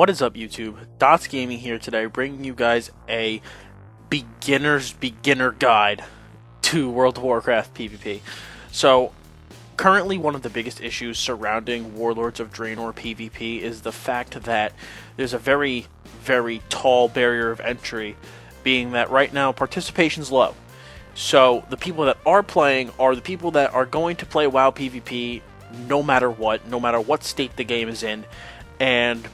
What is up, YouTube? Dottz Gaming here today, bringing you guys a beginner's beginner guide to World of Warcraft PvP. So, currently one of the biggest issues surrounding Warlords of Draenor PvP is the fact that there's a very, very tall barrier of entry, being that right now participation's low. So, the people that are playing are the people that are going to play WoW PvP no matter what state the game is in, and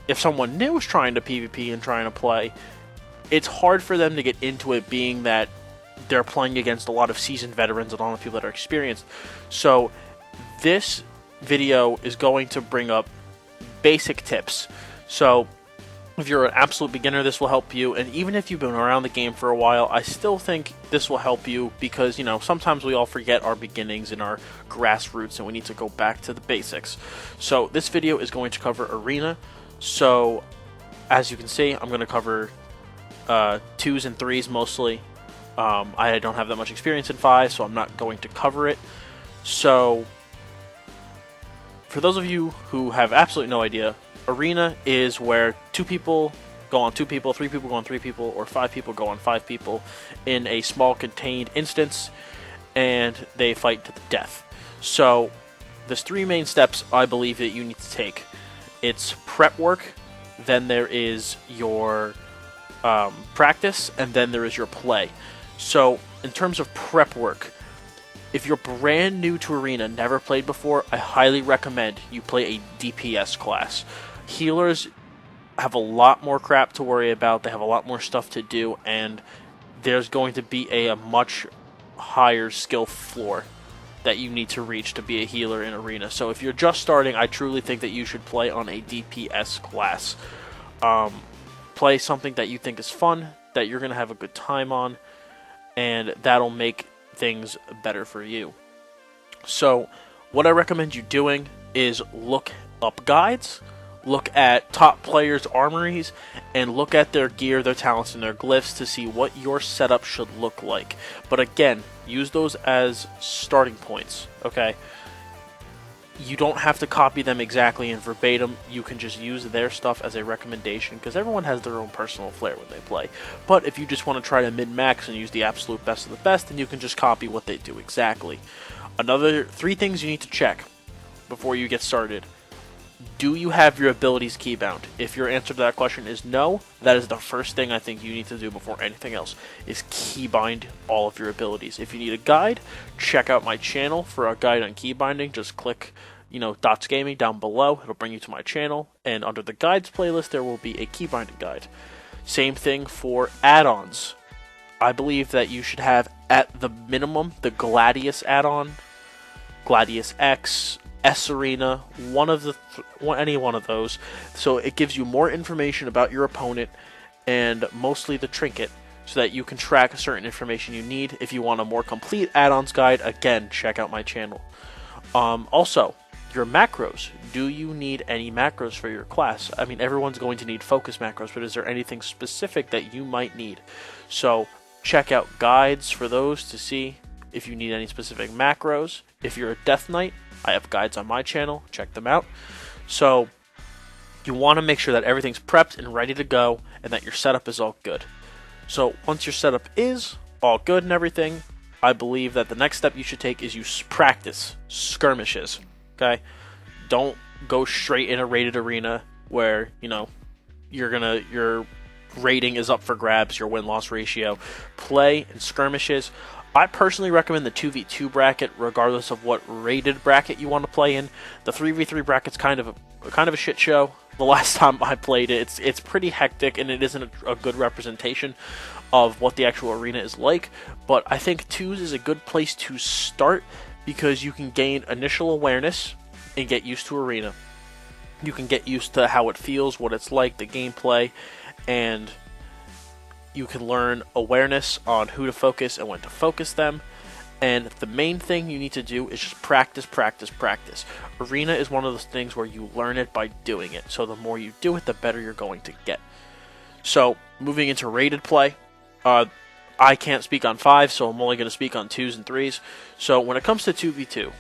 if someone new is trying to PvP and trying to play, it's hard for them to get into it, being that they're playing against a lot of seasoned veterans and a lot of people that are experienced. So this video is going to bring up basic tips. So if you're an absolute beginner, this will help you, and even if you've been around the game for a while, I still think this will help you because, you know, sometimes we all forget our beginnings and our grassroots and we need to go back to the basics. So this video is going to cover Arena. So, as you can see, I'm going to cover 2s and 3s mostly. I don't have that much experience in 5, so I'm not going to cover it. So, for those of you who have absolutely no idea, Arena is where 2 people go on 2 people, 3 people go on 3 people, or 5 people go on 5 people in a small contained instance, and they fight to the death. So, there's 3 main steps I believe that you need to take. It's prep work, then there is your practice, and then there is your play. So, in terms of prep work, if you're brand new to Arena, never played before, I highly recommend you play a DPS class. Healers have a lot more crap to worry about, they have a lot more stuff to do, and there's going to be a much higher skill floor that you need to reach to be a healer in Arena. So if you're just starting, I truly think that you should play on a DPS class. Play something that you think is fun, that you're going to have a good time on, and that'll make things better for you. So what I recommend you doing is look up guides, look at top players' armories, and look at their gear, their talents, and their glyphs to see what your setup should look like. But again, use those as starting points, okay? You don't have to copy them exactly and verbatim. You can just use their stuff as a recommendation, because everyone has their own personal flair when they play. But if you just want to try to min-max and use the absolute best of the best, then you can just copy what they do exactly. Another 3 things you need to check before you get started. Do you have your abilities keybound? If your answer to that question is no, that is the first thing I think you need to do before anything else, is keybind all of your abilities. If you need a guide, check out my channel for a guide on keybinding. Just click, Dottz Gaming down below. It'll bring you to my channel, and under the guides playlist, there will be a keybinding guide. Same thing for add-ons. I believe that you should have, at the minimum, the Gladius add-on, Gladius X, S-Arena, any one of those. So it gives you more information about your opponent and mostly the trinket, so that you can track certain information you need. If you want a more complete add-ons guide, again, check out my channel. Also, your macros. Do you need any macros for your class? I mean, everyone's going to need focus macros, but is there anything specific that you might need? So check out guides for those to see if you need any specific macros. If you're a Death Knight, I have guides on my channel, check them out. So you want to make sure that everything's prepped and ready to go, and that your setup is all good. So once your setup is all good and everything, I believe that the next step you should take is you practice skirmishes. Okay? Don't go straight in a rated arena where, your rating is up for grabs, your win-loss ratio. Play in skirmishes. I personally recommend the 2v2 bracket, regardless of what rated bracket you want to play in. The 3v3 bracket's kind of a shit show. The last time I played it, it's pretty hectic, and it isn't a good representation of what the actual arena is like. But I think 2s is a good place to start, because you can gain initial awareness and get used to arena. You can get used to how it feels, what it's like, the gameplay, and you can learn awareness on who to focus and when to focus them. And the main thing you need to do is just practice, practice, practice. Arena is one of those things where you learn it by doing it. So the more you do it, the better you're going to get. So moving into rated play, I can't speak on 5, so I'm only going to speak on 2s and 3s. So when it comes to 2v2,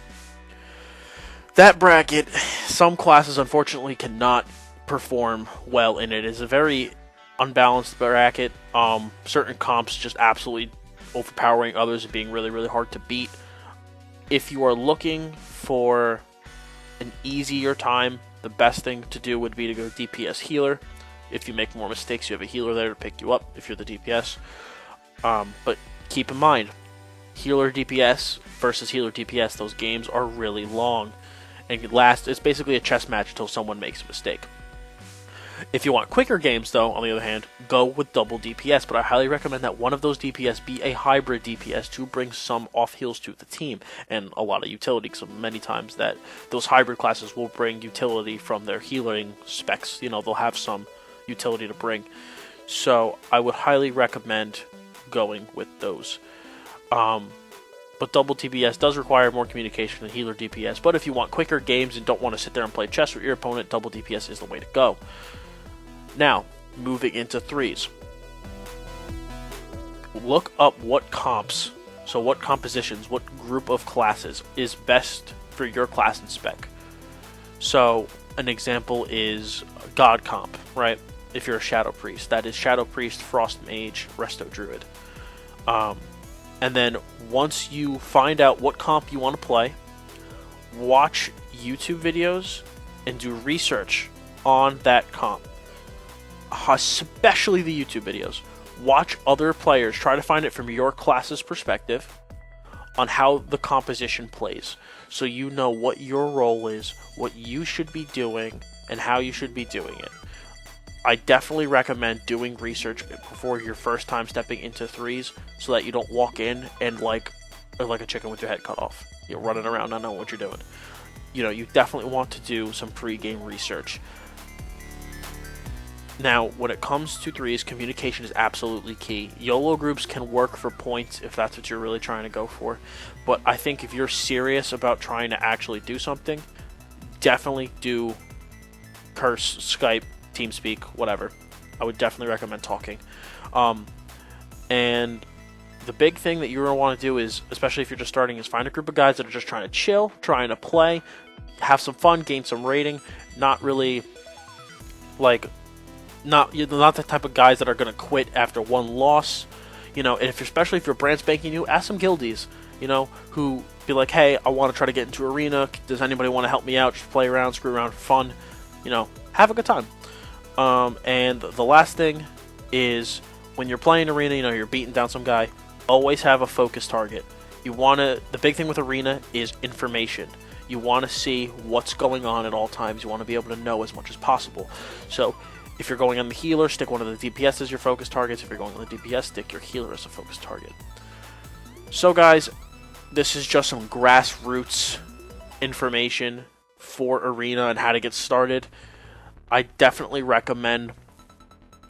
that bracket, some classes unfortunately cannot perform well in it. It's a very unbalanced bracket. Certain comps just absolutely overpowering others and being really, really hard to beat. If you are looking for an easier time, the best thing to do would be to go DPS healer. If you make more mistakes, you have a healer there to pick you up if you're the DPS. But keep in mind, healer DPS versus healer DPS, those games are really long. And it's basically a chess match until someone makes a mistake. If you want quicker games, though, on the other hand, go with double DPS, but I highly recommend that one of those DPS be a hybrid DPS to bring some off heals to the team, and a lot of utility, so many times that those hybrid classes will bring utility from their healing specs. You know, they'll have some utility to bring. So I would highly recommend going with those. But double DPS does require more communication than healer DPS, but if you want quicker games and don't want to sit there and play chess with your opponent, double DPS is the way to go. Now, moving into threes. Look up what comps, so what compositions, what group of classes is best for your class and spec. So, an example is God comp, right? If you're a Shadow Priest, that is Shadow Priest, Frost Mage, Resto Druid. And then once you find out what comp you want to play, watch YouTube videos and do research on that comp. Especially the YouTube videos. Watch other players, try to find it from your class's perspective on how the composition plays, so you know what your role is, what you should be doing, and how you should be doing it. I definitely recommend doing research before your first time stepping into threes, so that you don't walk in and like a chicken with your head cut off. You're running around not knowing what you're doing. You know, you definitely want to do some pre-game research. Now, when it comes to threes, communication is absolutely key. YOLO groups can work for points if that's what you're really trying to go for. But I think if you're serious about trying to actually do something, definitely do Curse, Skype, TeamSpeak, whatever. I would definitely recommend talking. And the big thing that you're going to want to do is, especially if you're just starting, is find a group of guys that are just trying to chill, trying to play, have some fun, gain some rating. Not really like... Not the type of guys that are going to quit after one loss, you know. And especially if you're brand spanking new, ask some guildies, you know, who be like, hey, I want to try to get into arena. Does anybody want to help me out? Just play around, screw around for fun, you know, have a good time. And the last thing is, when you're playing arena, you know, you're beating down some guy, always have a focus target. The big thing with arena is information. You want to see what's going on at all times. You want to be able to know as much as possible. So if you're going on the healer, stick one of the DPS as your focus targets. If you're going on the DPS, stick your healer as a focus target. So guys, this is just some grassroots information for arena and how to get started. I definitely recommend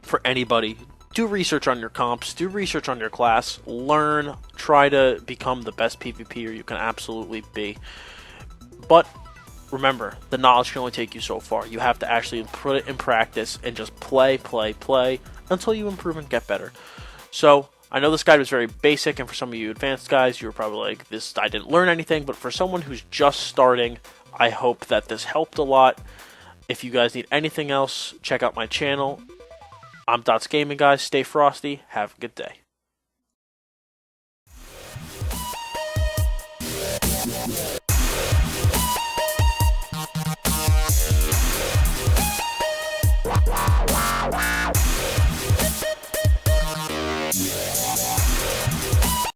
for anybody, do research on your comps, do research on your class, learn, try to become the best PvPer you can absolutely be. But remember, the knowledge can only take you so far. You have to actually put it in practice and just play until you improve and get better. So, I know this guide was very basic, and for some of you advanced guys, you were probably like, I didn't learn anything, but for someone who's just starting, I hope that this helped a lot. If you guys need anything else, check out my channel. I'm Dottz Gaming, guys. Stay frosty. Have a good day.